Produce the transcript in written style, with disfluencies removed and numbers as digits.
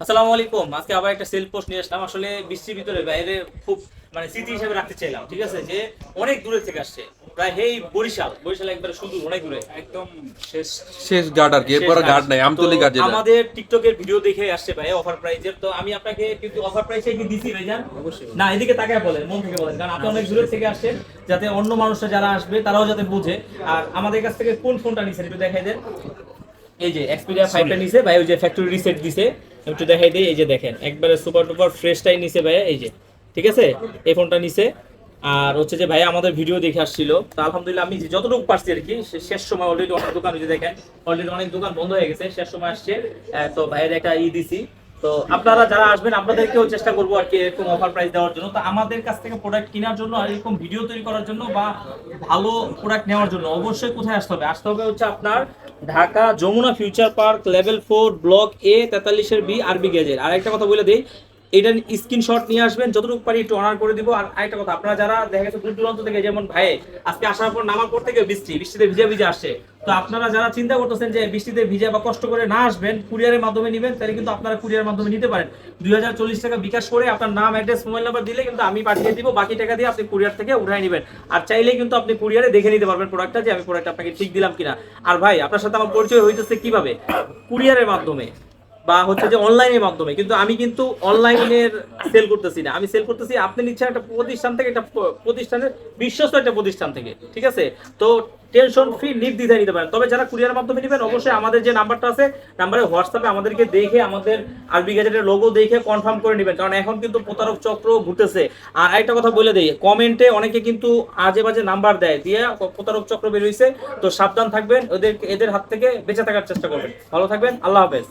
আসসালামু আলাইকুম। আজকে আবার একটা সেল পোস্ট নিয়ে আসলাম। আসলে বৃষ্টির ভিতরে বাইরে খুব স্মৃতি হিসেবে রাখতে চাইলাম। ঠিক আছে, যে অনেক দূরে থেকে আসছে, প্রায় হেই বরিশাল একবারে সুদূর, অনেক দূরে, একদম শেষ শেষ গার্ড আর কি, শেষ এরপরে ঘাট। গার্ড নাই, তো আমতলি গার্ড যেটা। আমাদের টিকটকের ভিডিও দেখে আসছে ভাই অফার প্রাইজের। তো আমি আপনাকে কিন্তু অফার প্রাইসে কি দিছি ভাইজান? অবশ্যই না, এদিকে তাকায় বলেন, মন থেকে বলেন, কারণ আপনি অনেক দূরে থেকে আসছেন, যাতে অন্য মানুষরা যারা আসবে তারাও যাতে বুঝে। আর আমাদের কাছ থেকে কোন ফোনটা নিছেন একটু দেখাই দেন। এই যে Xperia 5টা নিছে ভাই, ওই যে ফ্যাক্টরি রিসেট দিছে, একটু দেখাই দেই। এই যে দেখেন, একবারে সুপার ডুপার ফ্রেশটাই নিছে ভাই। এই যে ঠিক আছে, এই ফোনটা নিছে। আর হচ্ছে যে ভাই আমাদের ভিডিও দেখে আসছিল, তো আলহামদুলিল্লাহ আমি যতটুকু পারছি আর কি। শেষ সময় অলরেডি অনেক দোকান, ওই যে দেখেন অলরেডি অনেক দোকান বন্ধ হয়ে গেছে, শেষ সময় আসছে। তো ভাইয়ের একটা দিছি। তো আপনারা যারা আসবেন আপনাদেরকেও চেষ্টা করবো আর কি এরকম অফার প্রাইস দেওয়ার জন্য। তো আমাদের কাছ থেকে প্রোডাক্ট কেনার জন্য আর এরকম ভিডিও তৈরি করার জন্য বা ভালো প্রোডাক্ট নেওয়ার জন্য অবশ্যই কোথায় আসতে হবে? আসতে হবে হচ্ছে আপনার Dhaka Jamuna future park level 4 block A 43 B আরবি গেজের। আর একটা কথা বলে দেই, এটা স্ক্রিনশট নিয়ে আসবেন, যতটুকু পারি একটু অনার করে দিব। আর আরেকটা কথা, আপনারা যারা দেখা গেছে দূর দূরান্ত থেকে, যেমন ভাই আজকে আসার পর নামার পর থেকে বৃষ্টিতে ভিজে ভিজে আসছে, তো আপনারা যারা চিন্তা করতেছেন যে বৃষ্টিতে ভিজে বা কষ্ট করে না আসবেন, কুরিয়ারের মাধ্যমে নেবেন, তাহলে কিন্তু আপনারা কুরিয়ারের মাধ্যমে নিতে পারেন। 2040 টাকা বিকাশ করে আপনার নাম, অ্যাড্রেস, মোবাইল নাম্বার দিলে কিন্তু আমি পাঠিয়ে দিব, বাকি টাকা দিয়ে আপনি কুরিয়ার থেকে উঠাই নেবেন। আর চাইলেই কিন্তু আপনি কুরিয়ারে দেখে নিতে পারবেন প্রোডাক্টটা, যে আমি প্রোডাক্ট আপনাকে ঠিক দিলাম কিনা। আর ভাই আপনার সাথে আমার পরিচয় হইতেছে কিভাবে? কুরিয়ারের মাধ্যমে বা হচ্ছে যে অনলাইনের মাধ্যমে। কিন্তু আমি কিন্তু অনলাইনের সেল করতেছি না, আমি সেল করতেছি আপনি নিচ্ছেন একটা প্রতিষ্ঠান থেকে, একটা প্রতিষ্ঠানের বিশ্বস্ত একটা প্রতিষ্ঠান থেকে। ঠিক আছে, তো টেনশন ফ্রি নির্দ্বিধায় নিতে পারেন। তবে যারা কুরিয়ার মাধ্যমে নেবেন, অবশ্যই আমাদের যে নাম্বারটা আছে, নাম্বারে হোয়াটসঅ্যাপে আমাদেরকে দেখে, আমাদের আরবি গ্যাজেটের লোগো দেখে কনফার্ম করে নেবেন, কারণ এখন কিন্তু প্রতারক চক্র ঘুরতেছে। আর একটা কথা বলে দেই, কমেন্টে অনেকে কিন্তু আজে বাজে নাম্বার দেয়, দিয়ে প্রতারক চক্র বের হইছে। তো সাবধান থাকবেন, এদের হাত থেকে বেঁচে থাকার চেষ্টা করবেন। ভালো থাকবেন, আল্লাহ হাফেজ।